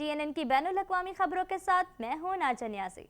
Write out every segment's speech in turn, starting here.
TNN की बैनुल-अक़वामी खबरों के साथ मैं हूं नाज़ा नियाज़ी।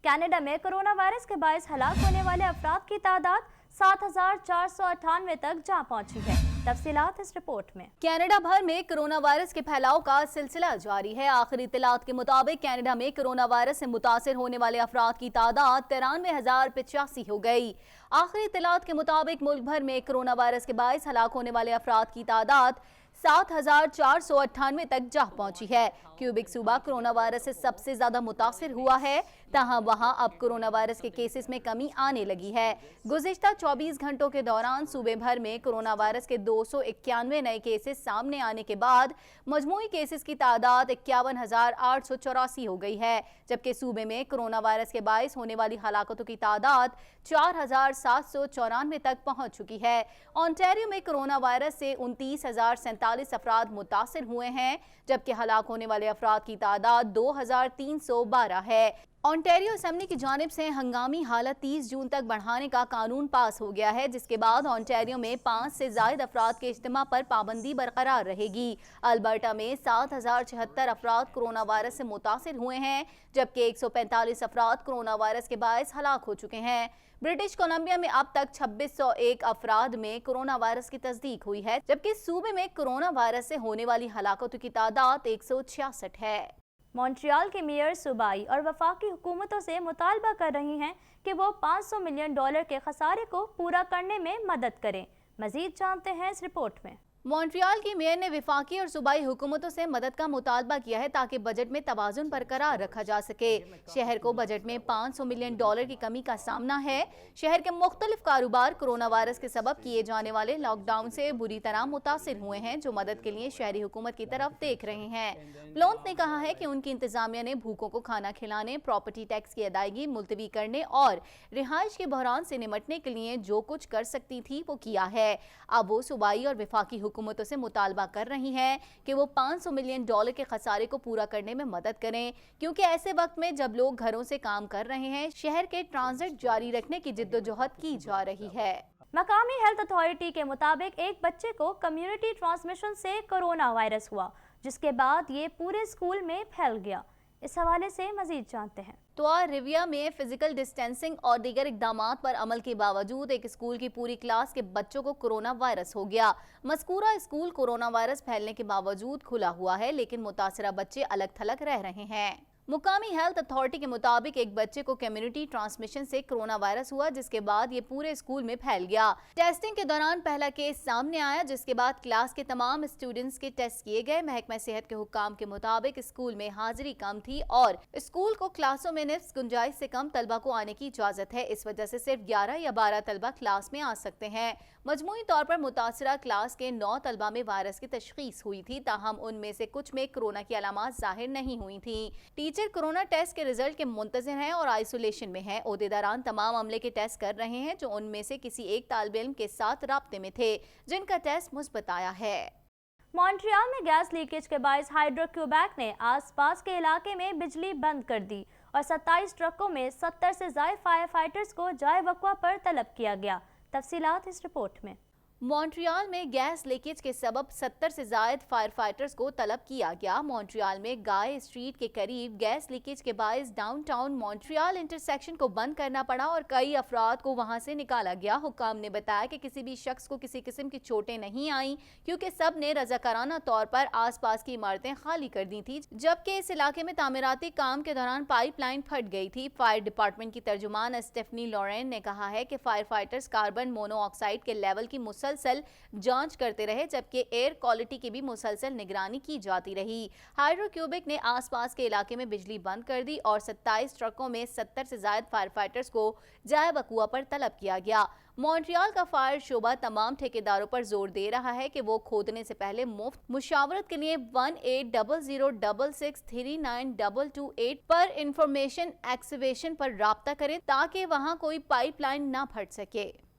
कनाडा में कोरोना वायरस के बायस हलाक होने वाले अफराद की तादाद 7,498 तक जा पहुंची है। तफसीलात इस रिपोर्ट में। कनाडा भर में कोरोना वायरस के फैलाव का सिलसिला जारी है। आखिरी इत्तलात के मुताबिक कनाडा में कोरोना वायरस से मुतासिर होने वाले अफराद की तादाद 93,085 हो गई। आखिरी इत्तलात के मुताबिक मुल्क भर में कोरोना वायरस के बायस हलाक होने वाले अफराद की तादाद 7,498 तक जा पहुंची है। क्यूबिक सूबा कोरोना वायरस से सबसे ज्यादा मुतासिर हुआ है, तहाँ वहां अब कोरोना वायरस के केसेस में कमी आने लगी है। गुज़िश्ता 24 घंटों के दौरान सूबे भर में कोरोना वायरस के 291 नए केसेस सामने आने के बाद मजमूई केसेस की तादाद 51,884 हो गई है, जबकि सूबे में कोरोना वायरस के बायस होने वाली हलाकतों की तादाद 4,794 तक पहुंच चुकी है। ओंटारियो में कोरोना वायरस से 29,047 अफराद मुतासिर हुए हैं, जबकि हलाक होने वाले अफराद की तादाद 2,312 है। ओंटारियो असेंबली की जानिब से हंगामी हालत 30 जून तक बढ़ाने का कानून पास हो गया है, जिसके बाद ओंटारियो में 5 से ज़ायद अफराद के इज्तिमा पर पाबंदी बरकरार रहेगी। अल्बर्टा में 7,076 अफराद कोरोना वायरस से मुतासिर हुए हैं, जबकि 145 अफराद कोरोना वायरस के बायस हलाक हो चुके हैं। ब्रिटिश कोलंबिया में अब तक 2601 अफराद में कोरोना वायरस की तस्दीक हुई है, जबकि सूबे में कोरोना वायरस से होने वाली हलाकतों की तादाद 166 है। मॉन्ट्रियल के मेयर सूबाई और वफाकी हुकूमतों से मुतालबा कर रही हैं कि वो $500 मिलियन के खसारे को पूरा करने में मदद करें। मजीद जानते हैं इस रिपोर्ट में। मॉन्ट्रियल की मेयर ने वफाकी और सूबाई हुकूमतों से मदद का मुतालबा किया है ताकि बजट में तवाज़ुन बरकरार रखा जा सके। शहर को बजट में $500 मिलियन की कमी का सामना है। शहर के मुख्तलिफ कारोबार कोरोना वायरस के सबब किए जाने वाले लॉकडाउन से बुरी तरह मुतासिर हुए हैं, जो मदद के लिए शहरी हुकूमत की तरफ देख रहे हैं। प्लोंथ ने कहा है कि उनकी इंतजामिया ने भूखों को खाना खिलाने, प्रॉपर्टी टैक्स की अदायगी मुलतवी करने और रिहाइश के बहरान से निमटने के लिए जो कुछ कर सकती थी वो किया है। अब वो सूबाई और वफाकी हुकूमतों से मुतालबा कर रही हैं कि वो $500 मिलियन के खसारे को पूरा करने में मदद करें, क्योंकि ऐसे वक्त में जब लोग घरों से काम कर रहे हैं, शहर के ट्रांजिट जारी रखने की जिद्दोजहद की जा रही है। मकामी हेल्थ अथॉरिटी के मुताबिक एक बच्चे को कम्युनिटी ट्रांसमिशन से कोरोना वायरस हुआ, जिसके बाद ये पूरे स्कूल में फैल गया। इस हवाले से मजीद जानते हैं। तो रिविया में फिजिकल डिस्टेंसिंग और दीगर इक़दामात पर अमल के बावजूद एक स्कूल की पूरी क्लास के बच्चों को कोरोना वायरस हो गया। मज़कूरा स्कूल कोरोना वायरस फैलने के बावजूद खुला हुआ है, लेकिन मुतासिरा बच्चे अलग थलग रह रहे हैं। मुकामी हेल्थ अथॉरिटी के मुताबिक एक बच्चे को कम्युनिटी ट्रांसमिशन से कोरोना वायरस हुआ, जिसके बाद ये पूरे स्कूल में फैल गया। टेस्टिंग के दौरान पहला केस सामने आया, जिसके बाद क्लास के तमाम स्टूडेंट्स के टेस्ट किए गए। महकमा सेहत के हुक्काम के मुताबिक स्कूल में हाजिरी कम थी और स्कूल को क्लासों में निफ्स गुंजाइश से कम तलबा को आने की इजाजत है। इस वजह से सिर्फ 11 या 12 तलबा क्लास में आ सकते हैं। मजमूई तौर पर मुतासिरा क्लास के 9 तलबा में वायरस की तशखीस हुई थी, ताहम उनमें से कुछ में कोरोना की अलामात जाहिर नहीं हुई थी। टीचर कोरोना टेस्ट के रिजल्ट के मुंतज़िर हैं और आइसोलेशन में हैं। ओहदेदारान तमाम अमले के टेस्ट कर रहे हैं, जो उनमें से किसी एक तालिब इल्म के साथ राब्ते में थे, जिनका टेस्ट मुस्बत आया है। मॉन्ट्रियल में गैस लीकेज के बायस हाइड्रो-क्यूबेक ने आसपास के इलाके में बिजली बंद कर दी और 27 ट्रकों में 70 से ज़ायद फायर फाइटर्स को जाए वक़्वा पर तलब किया गया। तफसीलात इस रिपोर्ट में। मॉन्ट्रियल में गैस लीकेज के सबब 70 से ज़ायद फायर फाइटर्स को तलब किया गया। मॉन्ट्रियल में गाय स्ट्रीट के करीब गैस लीकेज के बायस डाउनटाउन मॉन्ट्रियल इंटरसेक्शन को बंद करना पड़ा और कई अफराद को वहां से निकाला गया। हुक्काम ने बताया कि किसी भी शख्स को किसी किस्म की चोटें नहीं आई, क्योंकि सब ने रजाकाराना तौर पर आसपास की इमारतें खाली कर दी थी, जबकि इस इलाके में तामीराती काम के दौरान पाइपलाइन फट गई थी। फायर डिपार्टमेंट की तर्जुमान स्टेफनी लॉरेन ने कहा है कि फायर फाइटर्स कार्बन मोनोऑक्साइड के लेवल की मुसलसल जांच करते रहे, जबकि एयर क्वालिटी की भी मुसलसल निगरानी की जाती रही। हाइड्रो-क्यूबिक ने आसपास के इलाके में बिजली बंद कर दी और 27 ट्रकों में 70 से ज़ायद फायर फाइटर्स को जाए वक़ुआ पर तलब किया गया। मॉन्ट्रियल का फायर शोबा तमाम ठेकेदारों पर जोर दे रहा है कि वो खोदने से पहले मुफ्त मुशावरत के लिए 1800663922 पर इंफॉर्मेशन एक्टिवेशन पर राब्ता करें, ताकि वहां कोई पाइपलाइन ना फट सके।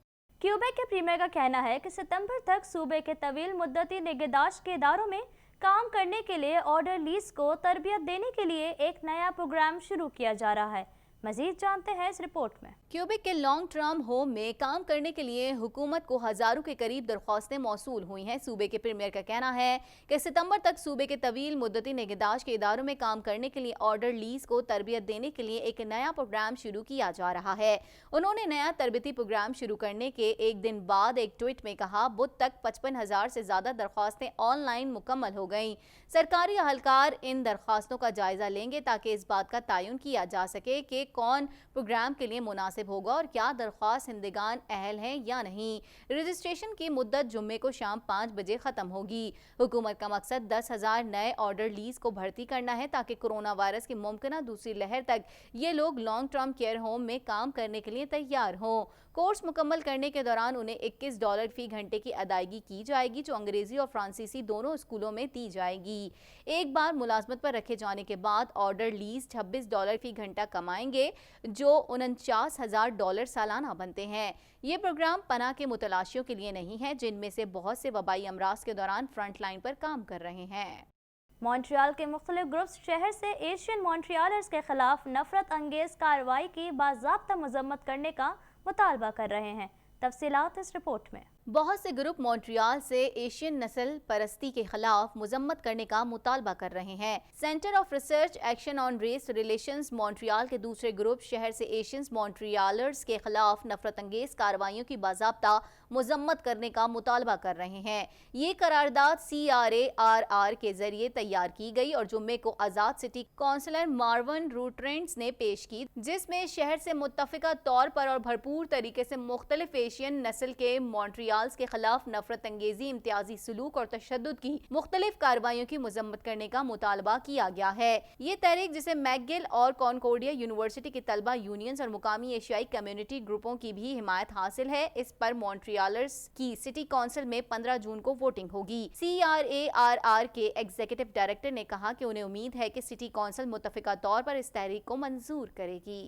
क्यूबेक के प्रीमियर का कहना है कि सितंबर तक सूबे के तवील मुद्दती निगहदाश्त के इदारों में काम करने के लिए ऑर्डर लीज को तरबियत देने के लिए एक नया प्रोग्राम शुरू किया जा रहा है। मजीद जानते हैं इस रिपोर्ट में। क्यूबिक के लॉन्ग टर्म होम में काम करने के लिए हुकूमत को हजारों के करीब दरख्वास्तें मौसूल हुई हैं। सूबे के प्रीमियर का कहना है कि सितंबर तक सूबे के तवील मुद्दती निगहदाश्त के इदारों में काम करने के लिए ऑर्डर लीज को तरबियत देने के लिए एक नया प्रोग्राम शुरू किया जा रहा है। उन्होंने नया तरबियती प्रोग्राम शुरू करने के एक दिन बाद एक ट्वीट में कहा, बुध तक 55,000 से ज्यादा दरख्वास्तें ऑनलाइन मुकम्मल हो गईं। सरकारी अहलकार इन दरख्वास्तों का जायजा लेंगे ताकि इस बात का तयन किया जा सके कि कौन प्रोग्राम के लिए मुनासिब होगा और क्या दरख्वास्त हिंदगान अहल हैं या नहीं। रजिस्ट्रेशन की मुद्दत जुम्मे को शाम 5 बजे खत्म होगी। हुकूमत का मकसद 10,000 नए ऑर्डर लीज को भर्ती करना है ताकि कोरोना वायरस की मुमकिना दूसरी लहर तक ये लोग लॉन्ग टर्म केयर होम में काम करने के लिए तैयार हों। कोर्स मुकम्मल करने के दौरान उन्हें $21 फी घंटे की अदायगी की जाएगी, जो अंग्रेजी और फ्रांसीसी दोनों स्कूलों में दी जाएगी। एक बार मुलाजमत पर रखे जाने के बाद ऑर्डर लीज $26 फी घंटा कमाएंगे, जो $49,000 सालाना बनते हैं। ये प्रोग्राम पनाह के मुतलाशियों के लिए नहीं है, जिनमें से बहुत से वबाई अमराज के दौरान फ्रंट लाइन पर काम कर रहे हैं। मॉन्ट्रियल के मुख्तलिफ ग्रुप्स शहर से एशियन मॉन्ट्रियलर्स के खिलाफ नफरत अंगेज कार्रवाई की बाज़ाब्ता मजम्मत करने का मुतालबा कर रहे हैं। तफसीलात इस रिपोर्ट में। बहुत से ग्रुप मॉन्ट्रियल से एशियन नस्ल परस्ती के खिलाफ मजम्मत करने का मुतालबा कर रहे हैं। Centre of Research Action on Race Relations Montreal के दूसरे ग्रुप शहर से एशियन मॉन्ट्रियलर्स के खिलाफ नफरत अंगेज कार्रवाइयों की बाज़ाब्ता मजम्मत करने का मुतालबा कर रहे हैं। ये करारदाद CRARR के जरिए तैयार की गई और जुम्मे को आज़ाद सिटी काउंसलर मार्वन रूट्रेंट्स ने पेश की, जिसमें शहर से मुत्तफिका तौर पर और भरपूर तरीके से मुख्तलिफ एशियन नस्ल के मॉन्ट्रियल के खिलाफ नफरत अंगेजी, इम्तियाजी सलूक और तशद्दुद की मुख्तलिफ कार्रवाइयों की मजम्मत करने का मुतालबा किया गया है। ये तहरीक, जिसे मैकगिल और कॉनकोर्डिया यूनिवर्सिटी के तलबा यूनियंस और मुकामी एशियाई कम्युनिटी ग्रुपों की भी हिमायत हासिल है, इस पर मॉन्ट्रियलर्स की सिटी काउंसिल में 15 जून को वोटिंग होगी। CRARR के एग्जीक्यूटिव डायरेक्टर ने कहा कि उन्हें उम्मीद है कि सिटी काउंसिल मुत्तफिका तौर पर इस तहरीक को मंजूर करेगी।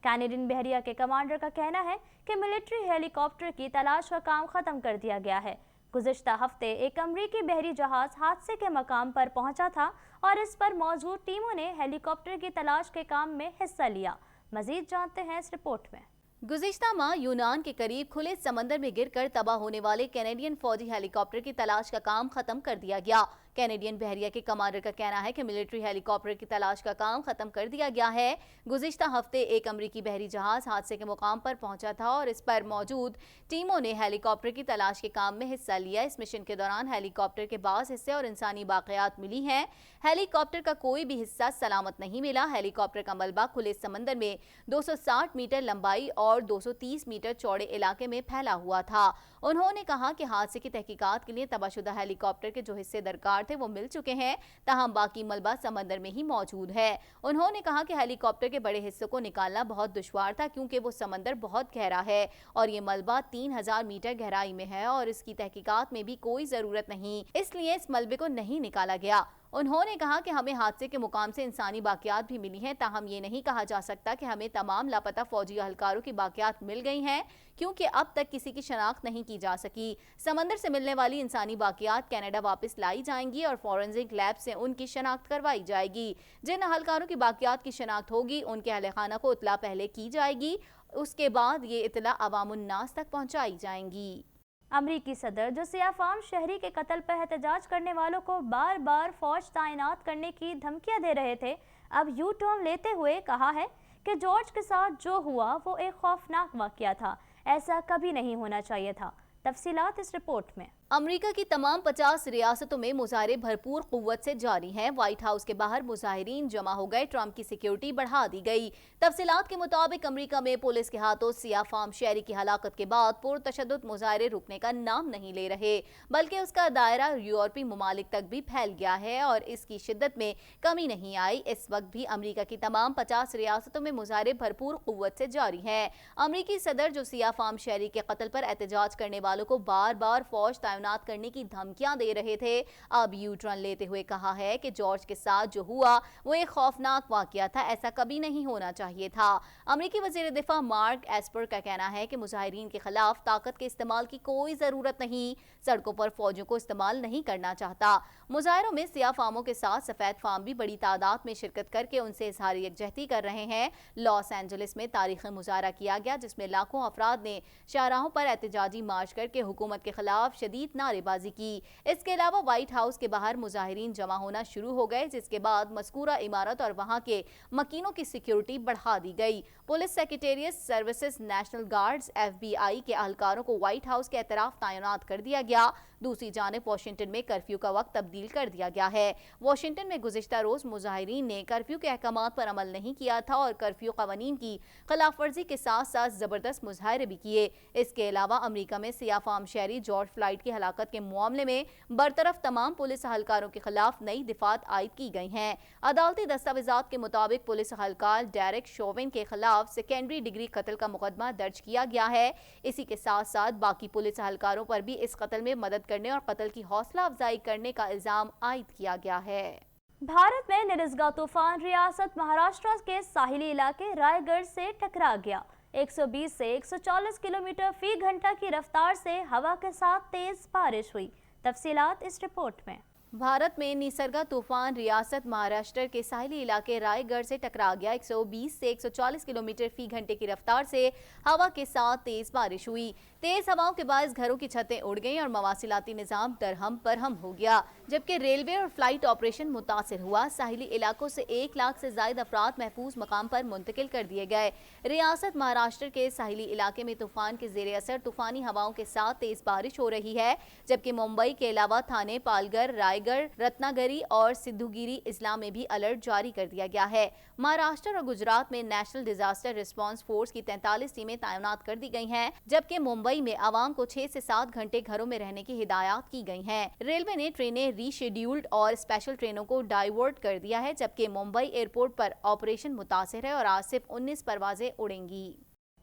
कैनेडियन बहरिया के कमांडर का कहना है कि मिलिट्री हेलीकॉप्टर की तलाश का काम खत्म कर दिया गया है। गुज़िश्ता हफ्ते एक अमरीकी बहरी जहाज हादसे के मकाम पर पहुंचा था और इस पर मौजूद टीमों ने हेलीकॉप्टर की तलाश के काम में हिस्सा लिया। मजीद जानते हैं इस रिपोर्ट में। गुज़िश्ता माह यूनान के करीब खुले समंदर में गिरकर तबाह होने वाले कैनेडियन फौजी हेलीकॉप्टर की तलाश का काम खत्म कर दिया गया। कैनेडियन बहरिया के कमांडर का कहना है कि मिलिट्री हेलीकॉप्टर की तलाश का काम खत्म कर दिया गया है। गुज़िश्ता हफ्ते एक अमरीकी बहरी जहाज हादसे के मुकाम पर पहुंचा था और इस पर मौजूद टीमों ने हेलीकॉप्टर की तलाश के काम में हिस्सा लिया। इस मिशन के दौरान हेलीकॉप्टर के बाज़ हिस्से और इंसानी बाक़ियात मिली हैं। हेलीकॉप्टर का कोई भी हिस्सा सलामत नहीं मिला। हेलीकॉप्टर का मलबा खुले समंदर में 260 मीटर लंबाई और 230 मीटर चौड़े इलाके में फैला हुआ था। उन्होंने कहा कि हादसे की तहकीकात के लिए तबाहशुदा हेलीकॉप्टर के जो हिस्से दरकार थे वो मिल चुके हैं, ताहम बाकी मलबा समंदर में ही मौजूद है। उन्होंने कहा कि हेलीकॉप्टर के बड़े हिस्सों को निकालना बहुत दुश्वार था, क्योंकि वो समंदर बहुत गहरा है और ये मलबा 3000 मीटर गहराई में है और इसकी तहकीकात में भी कोई ज़रूरत नहीं, इसलिए इस मलबे को नहीं निकाला गया। उन्होंने कहा कि हमें हादसे के मुकाम से इंसानी बाक़ियात भी मिली हैं, ताहम ये नहीं कहा जा सकता कि हमें तमाम लापता फौजी अहलकारों की बाक़ियात मिल गई हैं, क्योंकि अब तक किसी की शनाख्त नहीं की जा सकी। समंदर से मिलने वाली इंसानी बाक़ियात कनाडा वापस लाई जाएंगी और फॉरेंसिक लैब से उनकी शनाख्त करवाई जाएगी। जिन अहलकारों की बाक़ियात की शनाख्त होगी उनके अहल खाना को इत्तला पहले की जाएगी, उसके बाद ये इत्तला अवामुन्नास तक पहुँचाई जाएंगी। अमरीकी सदर, जो सियाफाम शहरी के कत्ल पर एहतजाज करने वालों को बार बार फौज तैनात करने की धमकियां दे रहे थे, अब यू टर्न लेते हुए कहा है कि जॉर्ज के साथ जो हुआ वो एक खौफनाक वाक़या था, ऐसा कभी नहीं होना चाहिए था। तफसीलात इस रिपोर्ट में। अमेरिका की तमाम 50 रियासतों में मुजाहरे भरपूर कुव्वत से जारी हैं। व्हाइट हाउस के बाहर मुजाहिरीन जमा हो गए, ट्रंप की सिक्योरिटी बढ़ा दी गई। तफसीलात के मुताबिक अमेरिका में पुलिस के हाथों सिया फार्म शहरी की हलाकत के बाद पुरतशद्दुद मुजाहरे रुकने का नाम नहीं ले रहे, बल्कि उसका दायरा यूरोपीय ममालिक तक भी फैल गया है और इसकी शिद्दत में कमी नहीं आई। इस वक्त भी अमेरिका की तमाम 50 रियासतों में मुजाहरे भरपूर कुव्वत से जारी हैं। अमेरिकी सदर, जो सिया फार्म शहरी के कत्ल पर एहतजाज करने वालों को बार बार फौज تعینات کرنے کی دھمکیاں دے رہے تھے، اب یو ٹرن لیتے ہوئے کہا ہے کہ جارج کے ساتھ جو ہوا وہ ایک خوفناک واقعہ تھا، ایسا کبھی نہیں ہونا چاہیے تھا۔ امریکی وزیر دفاع مارک ایسپر کا کہنا ہے کہ مظاہرین کے خلاف طاقت کے استعمال کی کوئی ضرورت نہیں، سڑکوں پر فوجوں کو استعمال نہیں کرنا چاہتا۔ مظاہروں میں سیاہ فاموں کے ساتھ سفید فام بھی بڑی تعداد میں شرکت کر کے ان سے اظہار یکجہتی کر رہے ہیں۔ لاس اینجلس میں تاریخی مظاہرہ کیا گیا جس میں لاکھوں افراد نے شاہراہوں پر احتجاجی مارچ کر کے حکومت کے خلاف شدید نعرے بازی کی۔ اس کے علاوہ وائٹ ہاؤس کے باہر مظاہرین جمع ہونا شروع ہو گئے، جس کے بعد مذکورہ عمارت اور وہاں کے مکینوں کی سیکیورٹی بڑھا دی گئی۔ Police secretariat services, national guards, F B I کے اہلکاروں کو وائٹ ہاؤس کے اطراف تعینات کر دیا گیا۔ دوسری جانب واشنگٹن میں کرفیو کا وقت تبدیل کر دیا گیا ہے۔ واشنگٹن میں گزشتہ روز مظاہرین نے کرفیو کے احکامات پر عمل نہیں کیا تھا اور کرفیو قوانین کی خلاف ورزی کے ساتھ ساتھ زبردست مظاہرے بھی کیے۔ اس کے علاوہ امریکہ میں سیاہ فام شہری جارج فلائیڈ کی ہلاکت کے معاملے میں برطرف تمام پولیس اہلکاروں کے خلاف نئی دفعات عائد کی گئی ہیں۔ عدالتی دستاویزات کے مطابق پولیس اہلکار ڈیرک شوون کے خلاف سیکنڈری ڈگری قتل کا مقدمہ درج کیا گیا ہے۔ اسی کے ساتھ ساتھ باقی پولیس اہلکاروں پر بھی اس قتل میں مدد کرنے اور قتل کی حوصلہ افزائی کرنے کا الزام عائد کیا گیا ہے۔ بھارت میں نرسگا طوفان ریاست مہاراشٹر کے ساحلی علاقے رائے گڑھ سے ٹکرا گیا۔ 120 سے 140 کلومیٹر فی گھنٹہ کی رفتار سے ہوا کے ساتھ تیز بارش ہوئی۔ تفصیلات اس رپورٹ میں۔ بھارت میں نسرگا طوفان ریاست مہاراشٹر کے ساحلی علاقے رائے گڑھ سے ٹکرا گیا۔ 120 سے 140 کلومیٹر فی گھنٹے کی رفتار سے ہوا کے ساتھ تیز بارش ہوئی۔ تیز ہواؤں کے باعث گھروں کی چھتیں اڑ گئیں اور مواصلاتی نظام درہم برہم ہو گیا، جبکہ ریلوے اور فلائٹ آپریشن متاثر ہوا۔ ساحلی علاقوں سے 1 لاکھ سے زائد افراد محفوظ مقام پر منتقل کر دیے گئے۔ ریاست مہاراشٹر کے ساحلی علاقے میں طوفان کے زیر اثر طوفانی ہواؤں کے ساتھ تیز بارش ہو رہی ہے، جبکہ ممبئی کے علاوہ تھانے، پالگھر، رائے گڑھ، رتنا گری اور سدھو گیری اضلاع میں بھی الرٹ جاری کر دیا گیا ہے۔ مہاراشٹر اور گجرات میں نیشنل ڈیزاسٹر رسپانس فورس کی 43 ٹیمیں تعینات کر دی گئی ہیں، جبکہ ممبئی میں عوام کو 6 سے 7 گھنٹے گھروں میں رہنے کی ہدایات کی گئی ہیں۔ ریلوے نے ٹرینیں ری شیڈیولڈ اور اسپیشل ٹرینوں کو ڈائیورٹ کر دیا ہے، جبکہ ممبئی ایئرپورٹ پر آپریشن متاثر ہے اور آج صرف 19 پروازیں اڑیں گی۔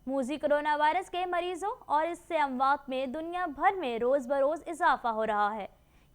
موذی کورونا وائرس کے مریضوں اور اس سے اموات میں دنیا بھر میں روز بروز اضافہ ہو رہا ہے۔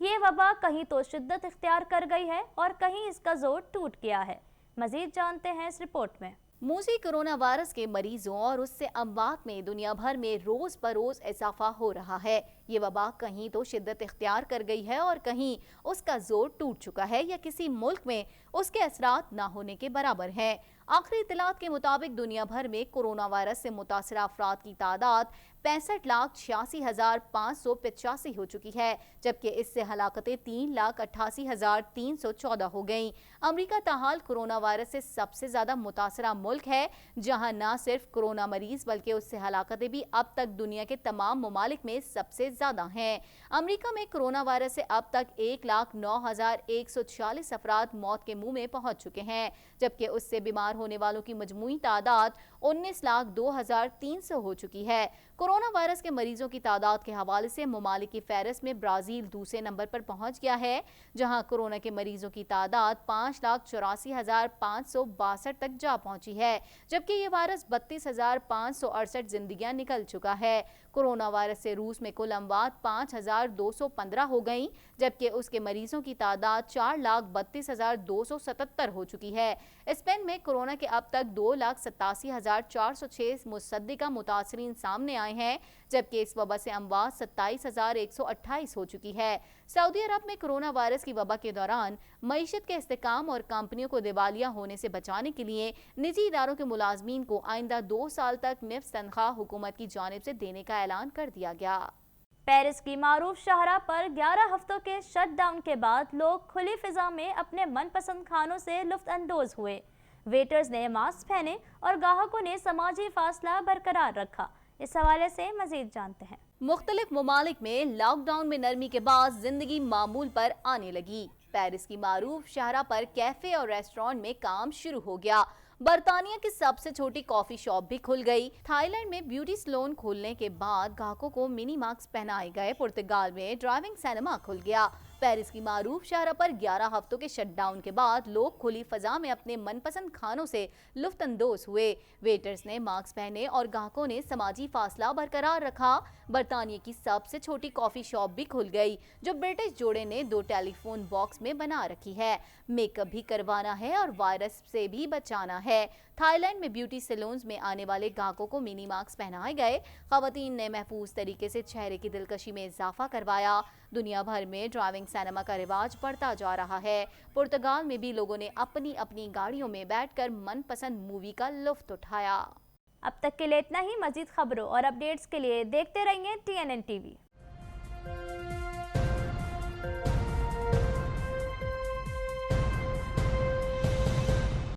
یہ وبا کہیں تو شدت اختیار کر گئی ہے اور کہیں اس کا زور ٹوٹ گیا ہے۔ مزید جانتے ہیں اس رپورٹ میں۔ موذی کورونا وائرس کے مریضوں اور اس سے اموات میں دنیا بھر میں روز بروز اضافہ ہو رہا ہے۔ یہ وبا کہیں تو شدت اختیار کر گئی ہے اور کہیں اس کا زور ٹوٹ چکا ہے یا کسی ملک میں اس کے اثرات نہ ہونے کے برابر ہیں۔ آخری اطلاعات کے مطابق دنیا بھر میں کورونا وائرس سے متاثرہ افراد کی تعداد 65,86,585 ہو چکی ہے، جبکہ اس سے ہلاکتیں 3,88,314 ہو گئیں۔ امریکہ تاحال کورونا وائرس سے سب سے زیادہ متاثرہ ملک ہے، جہاں نہ صرف کورونا مریض بلکہ اس سے ہلاکتیں بھی اب تک دنیا کے تمام ممالک میں سب سے زیادہ ہیں۔ امریکہ میں کورونا وائرس سے اب تک 1,09,146 افراد موت کے منہ میں پہنچ چکے ہیں، جبکہ اس سے بیمار ہونے والوں کی مجموعی تعداد 19,02,300 ہو چکی ہے۔ کورونا وائرس کے مریضوں کی تعداد کے حوالے سے ممالک کی فہرست میں برازیل دوسرے نمبر پر پہنچ گیا ہے، جہاں کورونا کے مریضوں کی تعداد 5,84,562 تک جا پہنچی ہے، جبکہ یہ وائرس 32,568 زندگیاں نکل چکا ہے۔ کورونا وائرس سے روس میں کل اموات 5,215 ہو گئیں، جبکہ اس کے مریضوں کی تعداد 4,32,277 ہو چکی ہے۔ اسپین میں کورونا کے اب تک 2,87,406 مصدقہ متاثرین سامنے آئے ہیں، جبکہ اس وبا سے اموات 27,128 ہو چکی ہے۔ سعودی عرب میں کورونا وائرس کی وبا کے دوران معیشت کے استحکام اور کمپنیوں کو دیوالیہ ہونے سے بچانے کے لیے نجی اداروں کے ملازمین کو آئندہ 2 سال تک نصف تنخواہ حکومت کی جانب سے دینے کا اعلان کر دیا گیا۔ پیرس کی معروف شاہراہ پر 11 ہفتوں کے شٹ ڈاؤن کے بعد لوگ کھلی فضا میں اپنے من پسند کھانوں سے لطف اندوز ہوئے۔ ویٹرز نے ماسک پہنے اور گاہکوں نے سماجی فاصلہ برقرار رکھا۔ اس حوالے سے مزید جانتے ہیں۔ مختلف ممالک میں لاک ڈاؤن میں نرمی کے بعد زندگی معمول پر آنے لگی۔ پیرس کی معروف شاہراہ پر کیفے اور ریسٹورانٹ میں کام شروع ہو گیا۔ برطانیہ کی سب سے چھوٹی کافی شاپ بھی کھل گئی۔ تھائی لینڈ میں بیوٹی سلون کھولنے کے بعد گاہکوں کو منی ماسک پہنائے گئے۔ پرتگال میں ڈرائیونگ سینما کھل گیا۔ पेरिस की मारूफ शाहरा पर 11 हफ्तों के शटडाउन के बाद लोग खुली फजा में अपने मनपसंद खानों से लुफ्तंदोज हुए। वेटर्स ने मास्क पहने और ग्राहकों ने समाजी फासला बरकरार रखा। बरतानिया की सबसे छोटी कॉफी शॉप भी खुल गई, जो ब्रिटिश जोड़े ने 2 टेलीफोन बॉक्स में बना रखी है। मेकअप भी करवाना है और वायरस से भी बचाना है। थाईलैंड में ब्यूटी सैलून्स में आने वाले ग्राहकों को मिनी मास्क पहनाए गए। खवातीन ने महफूज तरीके से चेहरे की दिलकशी में इजाफा करवाया। दुनिया भर में ड्राइविंग सिनेमा का रिवाज बढ़ता जा रहा है। पुर्तगाल में भी लोगों ने अपनी अपनी गाड़ियों में बैठकर मनपसंद मूवी का लुत्फ उठाया। अब तक के लिए इतना ही। मजीद खबरों और अपडेट्स के लिए देखते रहिए TNN TV।